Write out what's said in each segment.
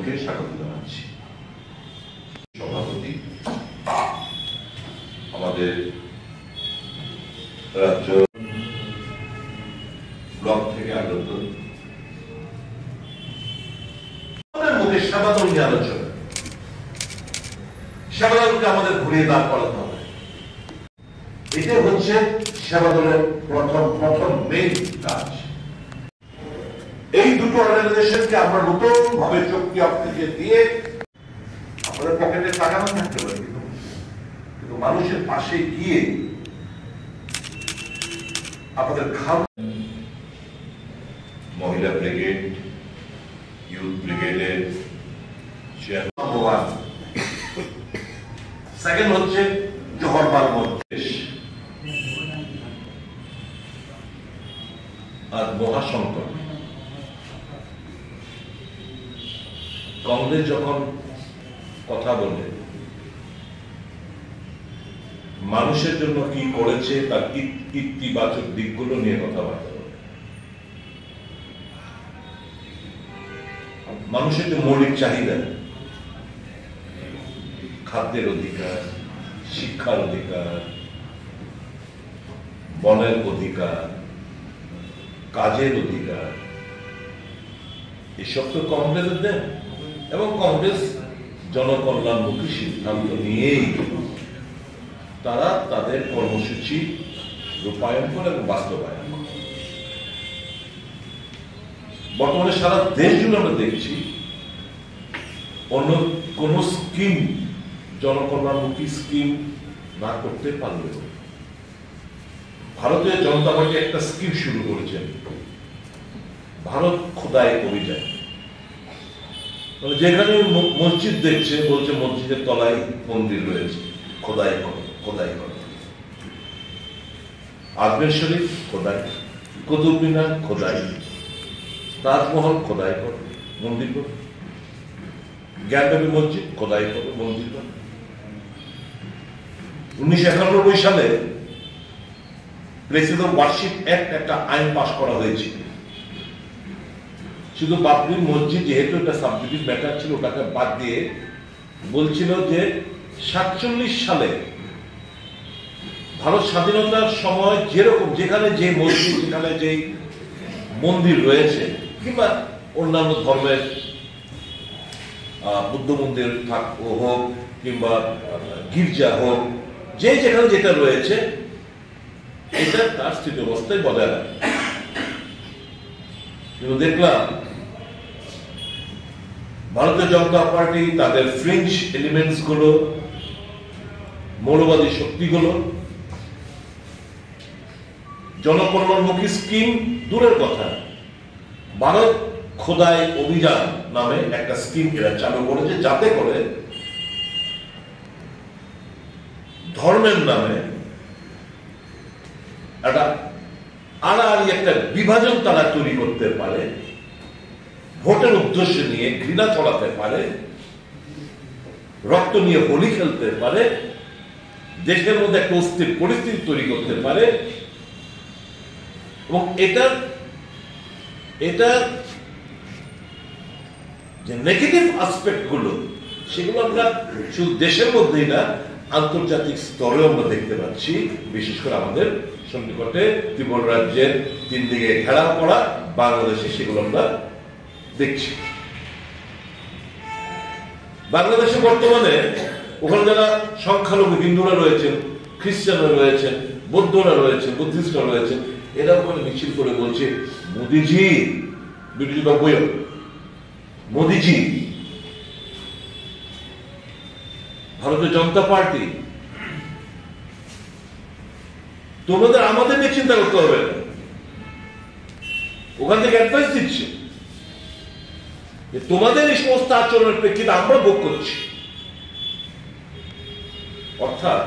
থেকে স্বাগত জানাচ্ছি। সভাপতি আমাদের রাজ্য ব্লক থেকে আগত মুখে সেবাদল নিয়ে আলোচনা, সেবাদলকে আমাদের ঘুরিয়ে দাঁড় করাতে হবে। এটা হচ্ছে সেবাদলের প্রথম মেইন কাজ। এই দুটো অর্গানাইজেশনকে আমরা নতুন ভাবে শক্তি অর্থকে দিয়ে আমাদের পকেটে টাকা না থাকতে পারি, কিন্তু মানুষের পাশে গিয়ে আমাদের মহিলা ব্রিগেড, ইউথ ব্রিগেডের চেয়ারম্যান, সেকেন্ড হচ্ছে জোহরবাল মজলিস আর মহাসংকট। কংগ্রেস যখন কথা বলে মানুষের জন্য কি করেছে তার ইতিবাচক দিকগুলো নিয়ে কথাবার্তা বলে, মানুষের যে মৌলিক চাহিদা, খাদ্যের অধিকার, শিক্ষার অধিকার, বনের অধিকার, কাজের অধিকার, এসব তো কংগ্রেস দেন। এবং কংগ্রেস জনকল্যাণমুখী সিদ্ধান্ত নিয়েই তারা তাদের কর্মসূচি রূপায়ণ করে এবং বাস্তবায়ন করে। বর্তমানে সারা দেশ জুড়ে আমরা দেখছি অন্য কোন স্কিম, জনকল্যাণমুখী স্কিম না করতে পারলে ভারতীয় জনতা পার্টি একটা স্কিম শুরু করেছেন, ভারত খোদাই অভিযান। যেখানে মসজিদ দেখছে বলছে মসজিদের তলায় মন্দির রয়েছে, খোদাই করো, খোদাই করো। আজমের শরীফ খোদাই, কুতুব মিনার খোদাই, তাজমহল খোদাই করো, মন্দির করো, জ্ঞানদেবী মসজিদ খোদাই করো, মন্দির করো। 1991 সালে প্লেসেস অফ ওয়ারশিপ অ্যাক্ট একটা আইন পাস করা হয়েছিল। শুধু বাবরি মসজিদ যেহেতু একটা সাবজেক্টিভ ম্যাটার ছিল, ওটাকে বাদ দিয়ে বলছিল যে 47 সালে ভারত স্বাধীনতার সময় যেরকম যেখানে যে মসজিদ, যেখানে যে মন্দির রয়েছে, কিংবা অন্যান্য ধর্মের বুদ্ধ মন্দির হোক কিংবা গির্জা হোক, যে যেখানে যেটা রয়েছে এটা তার স্থিতি অবস্থায় বজায় রাখে। কিন্তু দেখলাম ভারতীয় জনতা পার্টি তাদের ফ্রিঞ্জ এলিমেন্টস গুলো, মৌলবাদী শক্তিগুলো জনকল্যাণমুখী স্কিম দূরের কথা, ভারত খোদাই অভিযান নামে একটা স্কিম এরা চালু করেছে, যাতে করে ধর্মের নামে একটা আড়াআড়ি একটা বিভাজন তারা তৈরি করতে পারে, ভোটের উদ্দেশ্য নিয়ে ঘৃণা ছড়াতে পারে, রক্ত নিয়ে হোলি খেলতে পারে, দেশের মধ্যে একটা অস্থির পরিস্থিতি তৈরি করতে পারে। এবং এটা যে নেগেটিভ আসপেক্ট গুলো, সেগুলো আমরা শুধু দেশের মধ্যেই না, আন্তর্জাতিক স্তরেও আমরা দেখতে পাচ্ছি। বিশেষ করে আমাদের সন্নিকটে ত্রিপুরা রাজ্যের 3 দিকে ঘেরাও করা বাংলাদেশে সেগুলো আমরা দেখছি। বাংলাদেশে বর্তমানে ওখানে যারা সংখ্যালঘু হিন্দুরা রয়েছেন, খ্রিস্টানরা রয়েছেন, বৌদ্ধরা রয়েছেন, বুদ্ধিস্টরা রয়েছেন, এরা ওখানে মিছিল করে বলছে মোদিজি, বিরোধী বাবুয় মোদিজি, ভারতীয় জনতা পার্টি, তোমাদের আমাদের নিয়ে চিন্তা করতে হবে না। ওখান থেকে অ্যাডভাইস দিচ্ছে যে তোমাদের এই সমস্ত আচরণের প্রেক্ষিতে আমরা ভোগ করছি। অর্থাৎ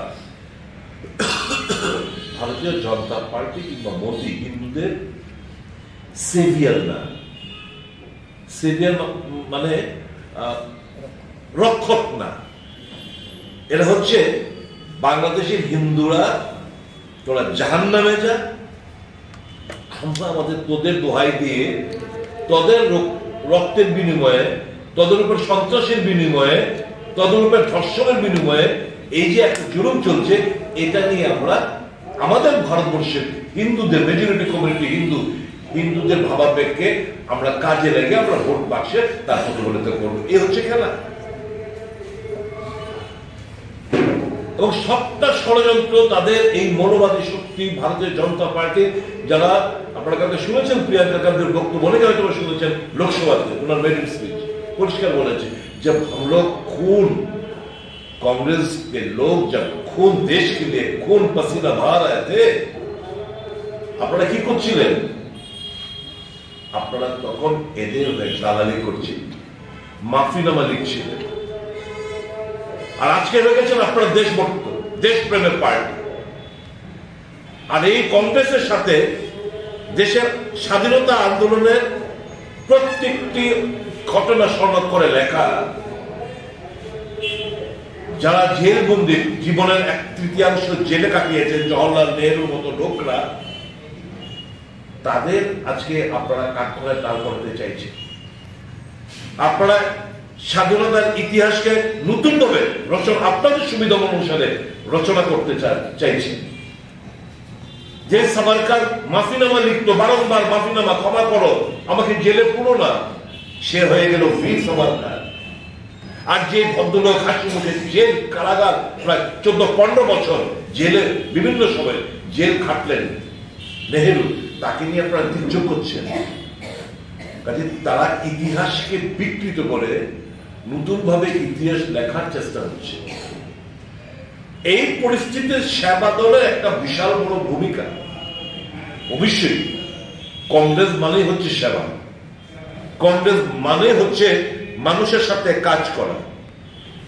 ভারতীয় জনতা পার্টি কিংবা মোদী হিন্দুদের সেভিয়ার না, সেভিয়ার মানে রক্ষক না, এটা হচ্ছে বাংলাদেশের হিন্দুরা তোরা জাহান্নামে যা, আমরা আমাদের তোদের দোহাই দিয়ে তোদের রক্তের বিনিময়ে তদরূপের সন্ত্রাসের বিনিময়ে, তদরূপের ধর্ষণের বিনিময়ে এই যে একটা জুলুম চলছে, এটা নিয়ে আমরা আমাদের ভারতবর্ষের হিন্দুদের মেজরিটি কমিউনিটি হিন্দুদের ভাবাবেগকে আমরা কাজে লেগে আমরা ভোট বাক্সে তার প্রতিফলিত করবো। এই হচ্ছে খেলা। এবং সবটা ষড়যন্ত্র তাদের এই মৌলবাদী শক্তি ভারতীয় জনতা পার্টি, যারা আপনারা কাউকে শুনেছেন প্রিয়াঙ্কা গান্ধীর বক্তব্য, অনেকে হয়তো শুনেছেন লোকসভাতে ওনার মেরিট স্পিচ, পরিষ্কার বলেছে যে हम लोग खून, कांग्रेस के लोग जब खून देश के लिए खून पसीना बहा रहे थे, আপনারা কি করছিলেন? আপনারা তখন এদের দালালি করছিলেন, মাফিনামা লিখছিলেন। আর আজকে হয়ে গেছেন আপনারা দেশভক্ত, দেশপ্রেমের পার্টি। আর এই কংগ্রেসের সাথে দেশের স্বাধীনতা আন্দোলনের প্রত্যেকটি ঘটনা স্মরণ করে লেখা, যারা জেলবন্দি, জীবনের 1/3 জেলে কাটিয়েছেন, জওহরলাল নেহরুর মতো লোকরা, তাদের আজকে আপনারা কাঠখড়ায় দাঁড় করতে চাইছেন। আপনারা স্বাধীনতার ইতিহাসকে নতুন ভাবে রচনা, আপনাদের সুবিধা অনুসারে রচনা করতে চাইছেন। যে সাভারকার মাফিনামা লিখতো বারংবার, মাফিনামা, ক্ষমা করো, আমাকে জেলে পুরো না, সে হয়ে গেল বীর সাভারকার। আর যে ভদ্রলোক হাসি মুখে জেল কারাগার প্রায় 14-15 বছর জেলে বিভিন্ন সময় জেল খাটলেন নেহেরু, তাকে নিয়ে আপনারা তির্যক করছেন। কাজে তারা ইতিহাসকে বিকৃত করে নতুন ভাবে ইতিহাস লেখার চেষ্টা হচ্ছে। এই পরিস্থিতিতে সেবা দলের একটা বিশাল বড় ভূমিকা। অবশ্যই কংগ্রেস মানে হচ্ছে সেবা, কংগ্রেস মানে হচ্ছে মানুষের সাথে কাজ করা,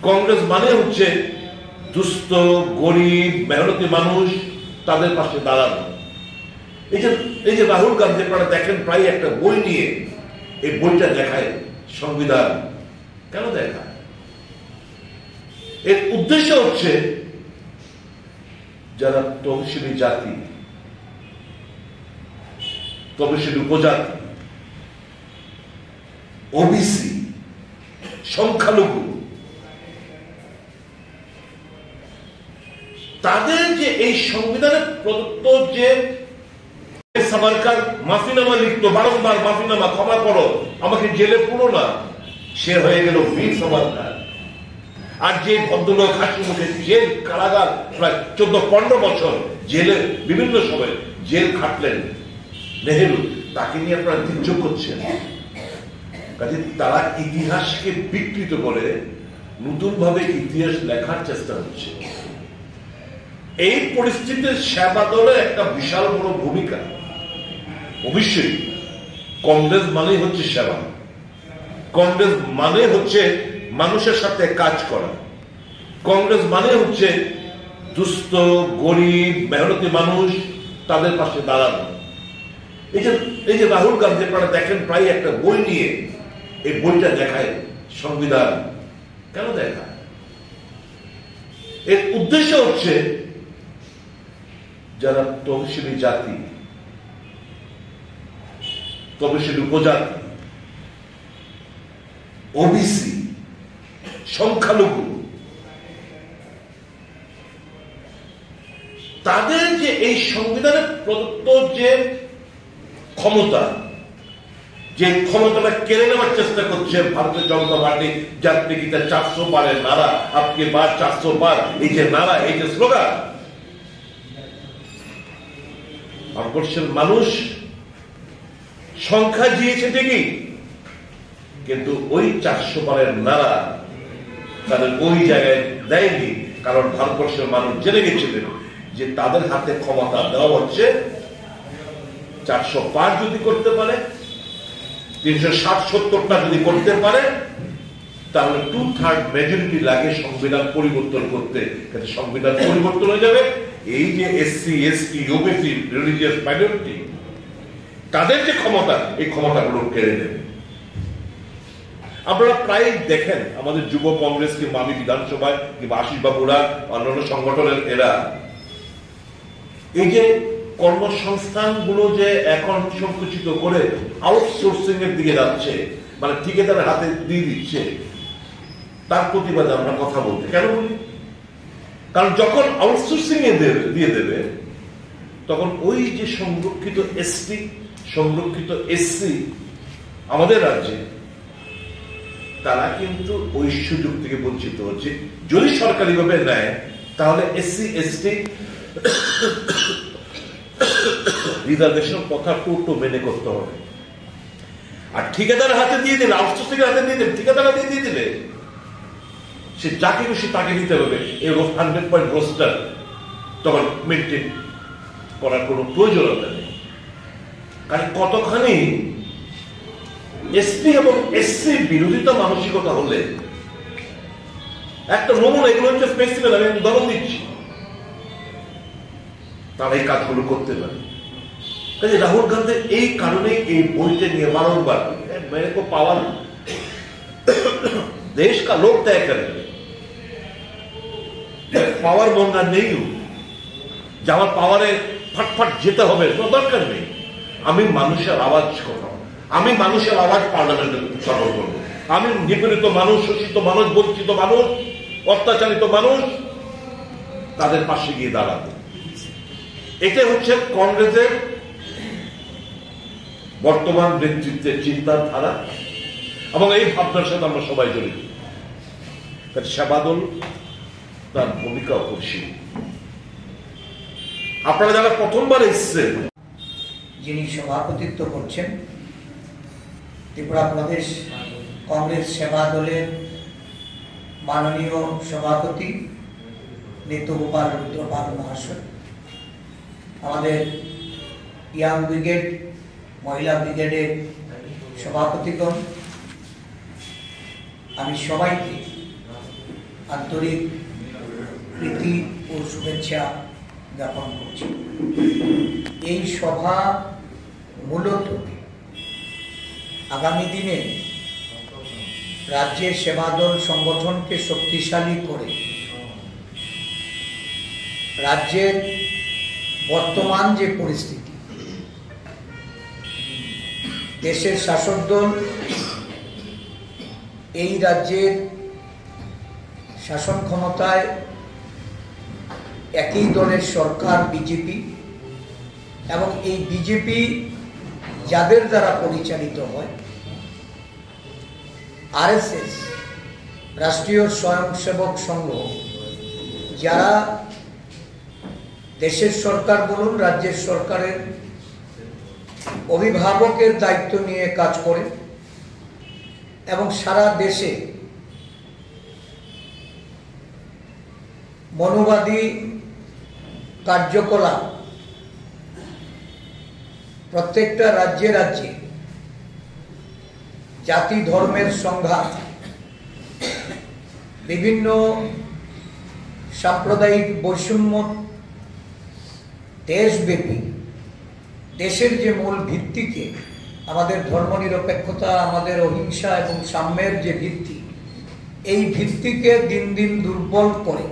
কংগ্রেস মানে হচ্ছে দুস্থ, গরিব, মেহনতি মানুষ, তাদের পাশে দাঁড়ানো। এই যে রাহুল গান্ধী আপনারা দেখেন প্রায় একটা বই নিয়ে, এই বইটা দেখায় সংবিধান। কেন দেখায়? এর উদ্দেশ্য হচ্ছে যারা তফসিলি জাতি, তফসিলি উপজাতি, ওবিসি, সংখ্যালঘু, তাদের যে এই সংবিধানের প্রদত্ত যে সাভারকার মাফিনামা লিখতো বারংবার, মাফিনামা, ক্ষমা করো, আমাকে জেলে পুরো না, সে হয়ে গেল বীর সাভারকার। আর যে ভদ্রলোক হাসি মুখে জেল কারাগার প্রায় 14-15 বছর জেলে বিভিন্ন সময় জেল খাটলেন নেহেরু, তাকে নিয়ে আপনারা তির্যক করছেন। কাজে তারা ইতিহাসকে বিকৃত করে নতুন ভাবে ইতিহাস লেখার চেষ্টা হচ্ছে। এই পরিস্থিতিতে সেবা দলের একটা বিশাল বড় ভূমিকা। অবশ্যই কংগ্রেস মানে হচ্ছে সেবা, কংগ্রেস মানে হচ্ছে মানুষের সাথে কাজ করা, কংগ্রেস মানে হচ্ছে দুস্থ, গরিব, মেহনতি মানুষ, তাদের পাশে দাঁড়ানো। এই যে রাহুল গান্ধী আপনারা দেখেন প্রায় একটা বই নিয়ে, এই বইটা দেখায় সংবিধান। কেন দেখায়? এর উদ্দেশ্য হচ্ছে যারা তফসিলি জাতি, তফসিলি উপজাতি, ওবিসি, সংখ্যালঘু, তাদের যে এই সংবিধানের প্রদত্ত যে ক্ষমতা, যে ক্ষমতাটা কেড়ে নেওয়ার চেষ্টা করছে ভারতীয় জনতা পার্টি, জাতীয় গীতা 400 বারের নারা, আপকে বার 400 বার, এই যে নারা, এই যে স্লোগান, ভারতবর্ষের মানুষ সংখ্যা দিয়েছে ঠিকই, কিন্তু ওই 400 বারের নারা তাদের ওই জায়গায় দেয়নি। কারণ ভারতবর্ষের মানুষ জেনে গেছিলেন যে তাদের হাতে ক্ষমতা দেওয়া হচ্ছে 400 পার যদি করতে পারে, 360-70টা যদি করতে পারে, তাহলে 2/3 মেজরিটি লাগে সংবিধান পরিবর্তন করতে। সংবিধান পরিবর্তন হয়ে যাবে। এই যে SC, ST, OBC, religious minority, তাদের যে ক্ষমতা, এই ক্ষমতাগুলো কেড়ে নেবে। আপনারা প্রায় দেখেন আমাদের যুব কংগ্রেস কিংবা আমি বিধানসভায় কিংবা আশিস বাবুরা, অন্যান্য সংগঠনের এরা এই যে কর্মসংস্থানগুলো যে এখন সংকুচিত করে আউটসোর্সিং এর দিকে যাচ্ছে, মানে ঠিকাদারের হাতে দিয়ে দিচ্ছে, তার প্রতিবাদে আমরা কথা বলতে কেন বলি? কারণ যখন আউটসোর্সিং এ দিয়ে দেবে, তখন ওই যে সংরক্ষিত এসটি, সংরক্ষিত এসসি আমাদের রাজ্যে, তারা কিন্তু ওই সুযোগ থেকে বঞ্চিত হচ্ছে। যদি সরকারিভাবে নেয় তাহলে এসসি এসটি রিজার্ভেশন কথা টোটো মেনে করতে হবে। আর ঠিকাদারের হাতে দিয়ে দিলে, আউটসোর্সিং এর হাতে দিয়ে দিলে, ঠিকাদার হাতে দিয়ে দিলে, সে যাকে খুশি তাকে দিতে হবে। এই 100% রোস্টার তখন মেনটেন করার কোনো প্রয়োজনীয়তা নেই। কারণ কতখানি এসটি এবং এসসি বিরোধিতা মানসিকতা হলে একটা নমুনা, এগুলো হচ্ছে ফেস্টিভ্যাল, আমি উদাহরণ দিচ্ছি, তারা এই কাজগুলো করতে পারে। কাজে রাহুল গান্ধী এই কারণে এই বইটা নিয়ে বারংবার मेरे को पावर देश का लोग तय करेंगे, পাওয়ার মঙ্গা নেই, যে আমার পাওয়ারে ফটফট যেতে হবে, কোনো দরকার নেই। আমি মানুষের আওয়াজ করব, আমি মানুষের আওয়াজ পার্লামেন্টে সফল করবো। আমি নিপীড়িত মানুষ, শোষিত মানুষ, বঞ্চিত মানুষ, অত্যাচারিত মানুষ, তাদের পাশে গিয়ে দাঁড়াবো। এটা হচ্ছে কংগ্রেসের বর্তমান নেতৃত্বের চিন্তাধারা এবং এই ভাবনার সাথে আমরা সবাই জড়িত। সেবাদল তার ভূমিকা অপরিসীম। আপনারা যারা প্রথমবার এসেছেন, যিনি সভাপতিত্ব করছেন ত্রিপুরা প্রদেশ কংগ্রেস সেবা দলের মাননীয় সভাপতি নিত্যগোপাল রুদ্রপাল মহাশয়, আমাদের ইয়াং ব্রিগেড, মহিলা ব্রিগেডের সভাপতিগণ, আমি সবাইকে আন্তরিক প্রীতি ও শুভেচ্ছা জ্ঞাপন করছি। এই সভা মূলত আগামী দিনে রাজ্যের সেবাদল সংগঠনকে শক্তিশালী করে রাজ্যের বর্তমান যে পরিস্থিতি, দেশের শাসক দল এই রাজ্যের শাসন ক্ষমতায় একই দলের সরকার বিজেপি, এবং এই বিজেপি যাদের দ্বারা পরিচালিত হয়, আরএসএস রাষ্ট্রীয় স্বয়ংসেবক সংঘ, যারা দেশের সরকার বলুন রাজ্যের সরকারের অভিভাবকের দায়িত্ব নিয়ে কাজ করে এবং সারা দেশে মনোবাদী কার্যকলাপ প্রত্যেকটা রাজ্যে রাজ্যে জাতি ধর্মের সংঘাত, বিভিন্ন সাম্প্রদায়িক বৈষম্য, দেশব্যাপী দেশের যে মূল ভিত্তিকে, আমাদের ধর্মনিরপেক্ষতা, আমাদের অহিংসা এবং সাম্যের যে ভিত্তি, এই ভিত্তিকে দিন দিন দুর্বল করে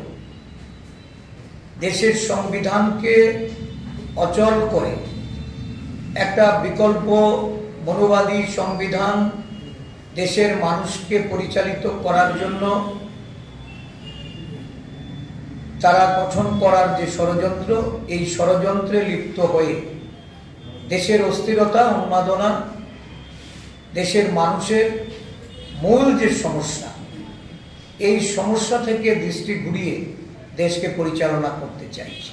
দেশের সংবিধানকে অচল করে একটা বিকল্প মনোবাদী সংবিধান দেশের মানুষকে পরিচালিত করার জন্য তারা গঠন করার যে ষড়যন্ত্র, এই ষড়যন্ত্রে লিপ্ত হয়ে দেশের অস্থিরতা, উন্মাদনা, দেশের মানুষের মূল যে সমস্যা, এই সমস্যা থেকে দৃষ্টি ঘুরিয়ে দেশকে পরিচালনা করতে চাইছে।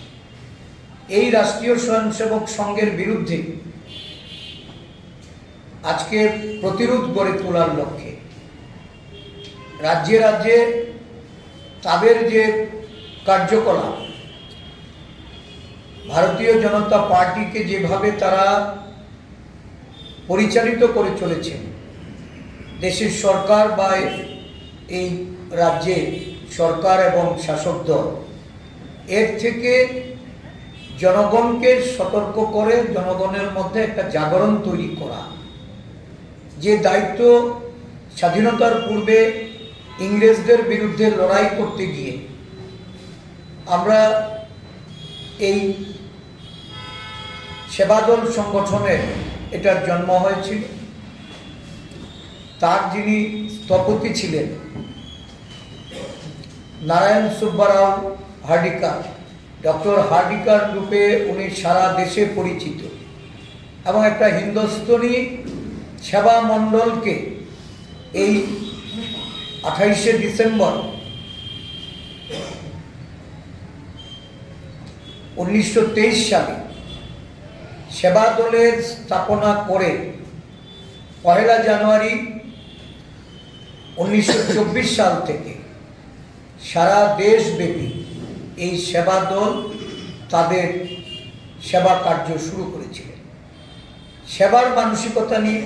এই রাষ্ট্রীয় স্বয়ংসেবক সংঘের বিরুদ্ধে আজকে প্রতিরোধ গড়ে তোলার লক্ষ্যে রাজ্যে রাজ্যে তাদের যে কার্যকলাপ, ভারতীয় জনতা পার্টিকে যেভাবে তারা পরিচালিত করে চলেছেন, দেশের সরকার বা এই রাজ্যে সরকার এবং শাসক দল, এর থেকে জনগণকে সতর্ক করে জনগণের মধ্যে একটা জাগরণ তৈরি করা, যে দায়িত্ব স্বাধীনতার পূর্বে ইংরেজদের বিরুদ্ধে লড়াই করতে গিয়ে আমরা এই সেবাদল সংগঠনের এটার জন্ম হয়েছিল। তার যিনি স্থপতি ছিলেন নারায়ণ সুব্বারাও হার্ডিকার, ডক্টর হার্ডিকার রূপে উনি সারা দেশে পরিচিত এবং একটা হিন্দুস্তানি সেবা মণ্ডলকে এই 28শে ডিসেম্বর 1923 সালে সেবা দলের স্থাপনা করে 1 জানুয়ারি 1924 সাল থেকে সারা দেশব্যাপী এই সেবা দল তাদের সেবা কার্য শুরু করেছিলেন। সেবার মানসিকতা নিয়ে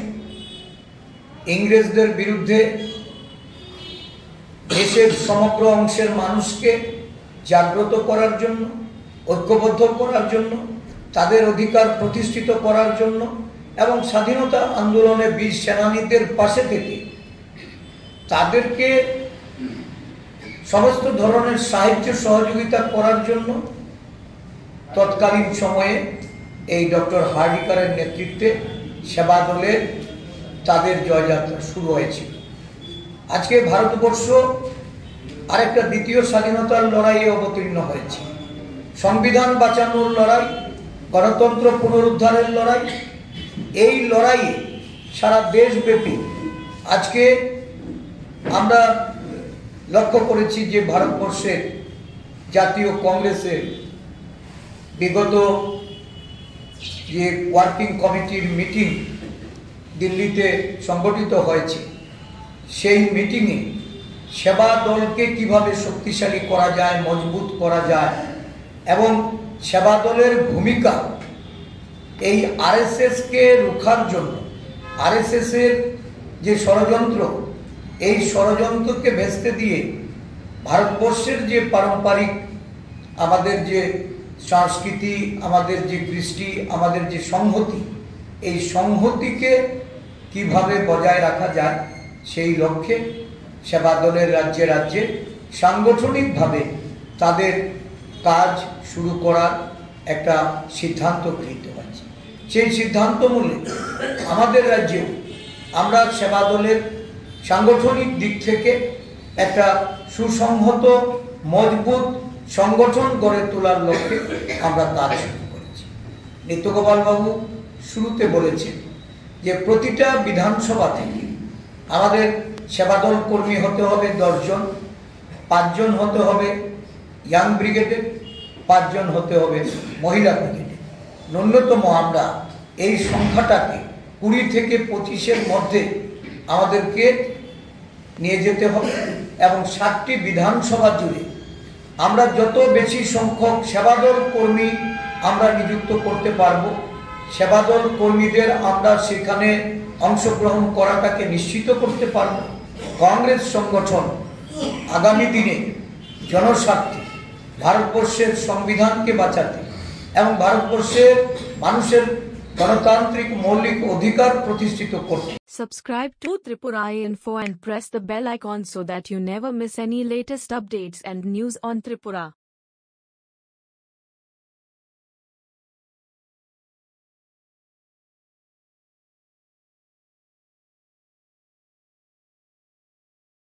ইংরেজদের বিরুদ্ধে দেশের সমগ্র অংশের মানুষকে জাগ্রত করার জন্য, ঐক্যবদ্ধ করার জন্য, তাদের অধিকার প্রতিষ্ঠিত করার জন্য এবং স্বাধীনতা আন্দোলনে বীর সেনানীদের পাশে থেকে তাদেরকে সমস্ত ধরনের সাহায্য সহযোগিতা করার জন্য তৎকালীন সময়ে এই ডক্টর হার্ডিকারের নেতৃত্বে সেবা দলের তাদের জয়যাত্রা শুরু হয়েছিল। আজকে ভারতবর্ষ আরেকটা দ্বিতীয় স্বাধীনতার লড়াইয়ে অবতীর্ণ হয়েছে। সংবিধান বাঁচানোর লড়াই, গণতন্ত্র পুনরুদ্ধারের লড়াই। এই লড়াইয়ে সারা দেশব্যাপী আজকে আমরা লক্ষ্য করেছি যে ভারতবর্ষের জাতীয় কংগ্রেসের বিগত যে ওয়ার্কিং কমিটির মিটিং দিল্লিতে সংগঠিত হয়েছে, সেই মিটিংয়ে সেবা দলকে কিভাবে শক্তিশালী করা যায়, মজবুত করা যায় এবং সেবা দলের ভূমিকা এই আরএসএসকে রুখার জন্য, আরএসএসের যে ষড়যন্ত্র, এই ষড়যন্ত্রকে ভেস্তে দিয়ে ভারতবর্ষের যে পারম্পরিক আমাদের যে সংস্কৃতি, আমাদের যে কৃষ্টি, আমাদের যে সংহতি, এই সংহতিকে কিভাবে বজায় রাখা যায় সেই লক্ষ্যে সেবা দলের রাজ্যে রাজ্যে সাংগঠনিকভাবে তাদের কাজ শুরু করার একটা সিদ্ধান্ত গৃহীত হয়েছে। সেই সিদ্ধান্ত মূলে আমাদের রাজ্যেও আমরা সেবা দলের সাংগঠনিক দিক থেকে একটা সুসংহত মজবুত সংগঠন গড়ে তোলার লক্ষ্যে আমরা কাজ শুরু করেছি। নিত্যগোপাল বাবু শুরুতে বলেছেন যে প্রতিটা বিধানসভা থেকে আমাদের সেবাদল কর্মী হতে হবে 10 জন, 5 জন হতে হবে ইয়াং ব্রিগেডের, 5 জন হতে হবে মহিলা ব্রিগেডের। ন্যূনতম আমরা এই সংখ্যাটাকে 20 থেকে 25-এর মধ্যে আমাদেরকে নিয়ে যেতে হবে এবং 7টি বিধানসভা জুড়ে আমরা যত বেশি সংখ্যক সেবাদল কর্মী আমরা নিযুক্ত করতে পারব, সেবাদল কর্মীদের আমরা সেখানে অংশগ্রহণ করাটাকে নিশ্চিত করতে পারব। কংগ্রেস সংগঠন আগামী দিনে জনস্বার্থে ভারতবর্ষের সংবিধানকে বাঁচাতে এবং ভারতবর্ষের মানুষের গণতান্ত্রিক মৌলিক অধিকার প্রতিষ্ঠিত করতে। Subscribe to Tripura Info and press the bell icon so that you never miss any latest updates and news on Tripura.